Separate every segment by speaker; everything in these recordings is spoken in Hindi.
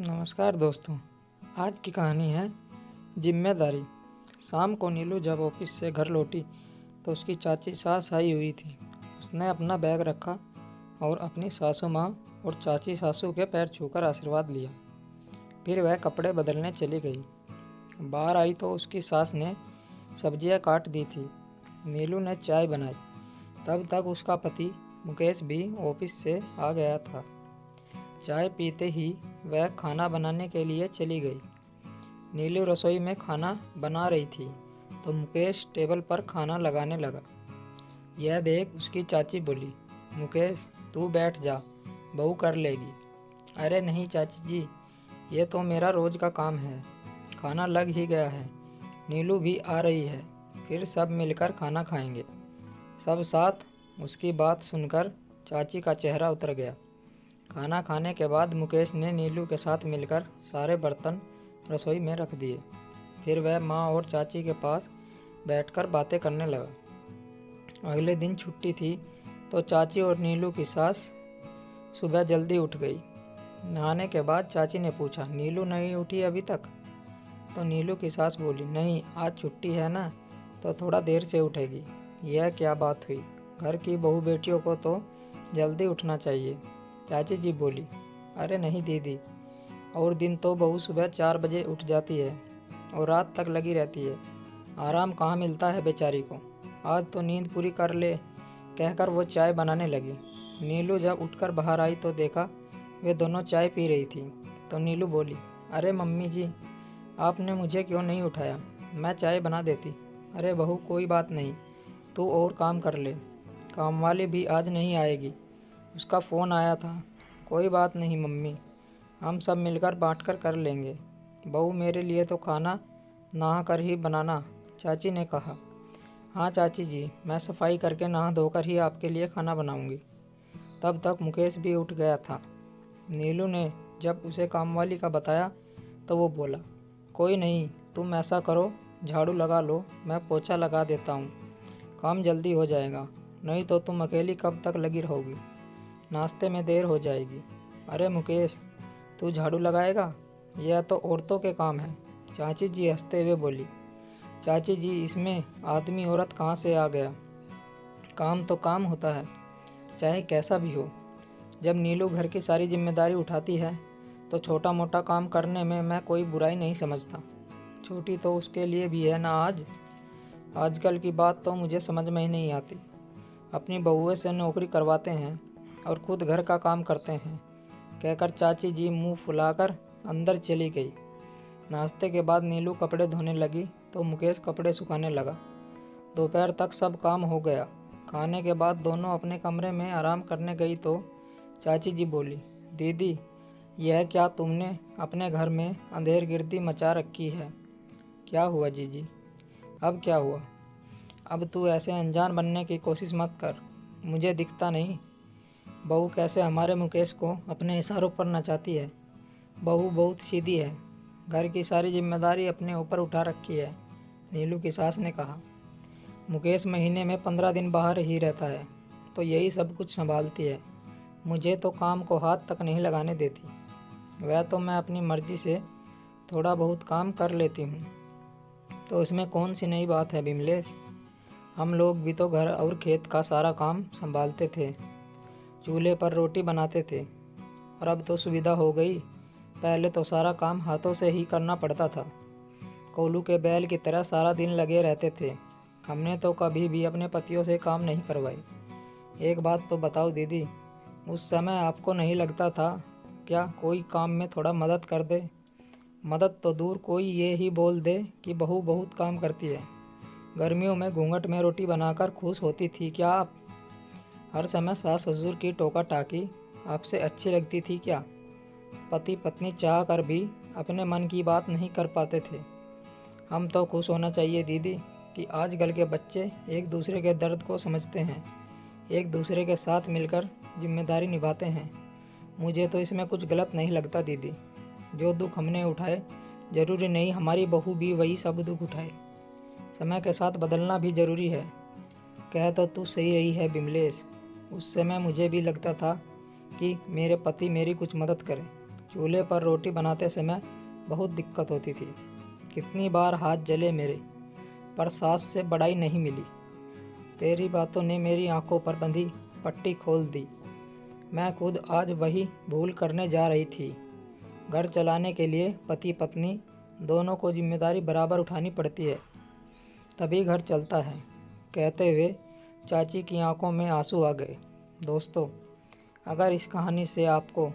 Speaker 1: नमस्कार दोस्तों। आज की कहानी है जिम्मेदारी। शाम को नीलू जब ऑफिस से घर लौटी तो उसकी चाची सास आई हुई थी। उसने अपना बैग रखा और अपनी सासू माँ और चाची सासू के पैर छूकर आशीर्वाद लिया। फिर वह कपड़े बदलने चली गई। बाहर आई तो उसकी सास ने सब्जियां काट दी थी। नीलू ने चाय बनाई। तब तक उसका पति मुकेश भी ऑफिस से आ गया था। चाय पीते ही वह खाना बनाने के लिए चली गई। नीलू रसोई में खाना बना रही थी तो मुकेश टेबल पर खाना लगाने लगा। यह देख उसकी चाची बोली, मुकेश तू बैठ जा, बहू कर लेगी। अरे नहीं चाची जी, ये तो मेरा रोज का काम है। खाना लग ही गया है, नीलू भी आ रही है, फिर सब मिलकर खाना खाएंगे। सब साथ। उसकी बात सुनकर चाची का चेहरा उतर गया। खाना खाने के बाद मुकेश ने नीलू के साथ मिलकर सारे बर्तन रसोई में रख दिए। फिर वह माँ और चाची के पास बैठकर बातें करने लगा। अगले दिन छुट्टी थी तो चाची और नीलू की सास सुबह जल्दी उठ गई। नहाने के बाद चाची ने पूछा, नीलू नहीं उठी अभी तक? तो नीलू की सास बोली, नहीं, आज छुट्टी है ना, तो थोड़ा देर से उठेगी। यह क्या बात हुई? घर की बहू बेटियों को तो जल्दी उठना चाहिए। चाची जी बोली, अरे नहीं दीदी, और दिन तो बहू सुबह 4 बजे उठ जाती है और रात तक लगी रहती है। आराम कहाँ मिलता है बेचारी को। आज तो नींद पूरी कर ले, कहकर वो चाय बनाने लगी। नीलू जब उठकर बाहर आई तो देखा वे दोनों चाय पी रही थी। तो नीलू बोली, अरे मम्मी जी, आपने मुझे क्यों नहीं उठाया? मैं चाय बना देती। अरे बहू कोई बात नहीं, तू और काम कर ले, काम वाली भी आज नहीं आएगी, उसका फ़ोन आया था। कोई बात नहीं मम्मी, हम सब मिलकर बांटकर कर लेंगे। बहू मेरे लिए तो खाना नहा कर ही बनाना, चाची ने कहा। हाँ चाची जी, मैं सफाई करके नहा धोकर ही आपके लिए खाना बनाऊंगी। तब तक मुकेश भी उठ गया था। नीलू ने जब उसे कामवाली का बताया तो वो बोला, कोई नहीं, तुम ऐसा करो, झाड़ू लगा लो, मैं पोछा लगा देता हूँ, काम जल्दी हो जाएगा। नहीं तो तुम अकेली कब तक लगी रहोगी, नाश्ते में देर हो जाएगी। अरे मुकेश, तू झाड़ू लगाएगा? यह तो औरतों के काम है, चाची जी हंसते हुए बोली। चाची जी, इसमें आदमी औरत कहाँ से आ गया? काम तो काम होता है, चाहे कैसा भी हो। जब नीलू घर की सारी जिम्मेदारी उठाती है तो छोटा मोटा काम करने में मैं कोई बुराई नहीं समझता। छोटी तो उसके लिए भी है ना। आजकल की बात तो मुझे समझ में ही नहीं आती। अपनी बहुओं से नौकरी करवाते हैं और खुद घर का काम करते हैं, कहकर चाची जी मुंह फुलाकर अंदर चली गई। नाश्ते के बाद नीलू कपड़े धोने लगी तो मुकेश कपड़े सुखाने लगा। दोपहर तक सब काम हो गया। खाने के बाद दोनों अपने कमरे में आराम करने गई तो चाची जी बोली, दीदी, यह क्या तुमने अपने घर में अंधेरगिर्दी मचा रखी है? क्या हुआ जीजी? अब क्या हुआ? अब तू ऐसे अनजान बनने की कोशिश मत कर, मुझे दिखता नहीं? बहू कैसे हमारे मुकेश को अपने इशारों पर नचाती है। बहू बहुत सीधी है, घर की सारी जिम्मेदारी अपने ऊपर उठा रखी है, नीलू की सास ने कहा। मुकेश महीने में 15 दिन बाहर ही रहता है तो यही सब कुछ संभालती है, मुझे तो काम को हाथ तक नहीं लगाने देती। वह तो मैं अपनी मर्जी से थोड़ा बहुत काम कर लेती हूँ, तो इसमें कौन सी नई बात है बिमलेश? हम लोग भी तो घर और खेत का सारा काम संभालते थे, चूल्हे पर रोटी बनाते थे, और अब तो सुविधा हो गई। पहले तो सारा काम हाथों से ही करना पड़ता था, कोल्हू के बैल की तरह सारा दिन लगे रहते थे। हमने तो कभी भी अपने पतियों से काम नहीं करवाए। एक बात तो बताओ दीदी, उस समय आपको नहीं लगता था क्या कोई काम में थोड़ा मदद कर दे? मदद तो दूर, कोई ये ही बोल दे कि बहू बहुत काम करती है। गर्मियों में घूंघट में रोटी बनाकर खुश होती थी क्या आप? हर समय सास ससुर की टोका टाकी आपसे अच्छी लगती थी क्या? पति पत्नी चाह कर भी अपने मन की बात नहीं कर पाते थे। हम तो खुश होना चाहिए दीदी कि आजकल के बच्चे एक दूसरे के दर्द को समझते हैं, एक दूसरे के साथ मिलकर जिम्मेदारी निभाते हैं। मुझे तो इसमें कुछ गलत नहीं लगता दीदी। जो दुख हमने उठाए, जरूरी नहीं हमारी बहू भी वही सब दुख उठाए। समय के साथ बदलना भी जरूरी है। कह तो तू सही रही है बिमलेश, उस समय मुझे भी लगता था कि मेरे पति मेरी कुछ मदद करें, चूल्हे पर रोटी बनाते समय बहुत दिक्कत होती थी। कितनी बार हाथ जले मेरे, पर सास से बड़ाई नहीं मिली। तेरी बातों ने मेरी आंखों पर बंधी पट्टी खोल दी। मैं खुद आज वही भूल करने जा रही थी। घर चलाने के लिए पति पत्नी दोनों को जिम्मेदारी बराबर उठानी पड़ती है, तभी घर चलता है। कहते हुए चाची की आंखों में आंसू आ गए। दोस्तों, अगर इस कहानी से आपको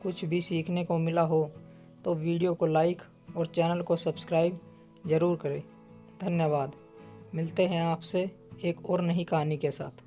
Speaker 1: कुछ भी सीखने को मिला हो तो वीडियो को लाइक और चैनल को सब्सक्राइब ज़रूर करें। धन्यवाद। मिलते हैं आपसे एक और नई कहानी के साथ।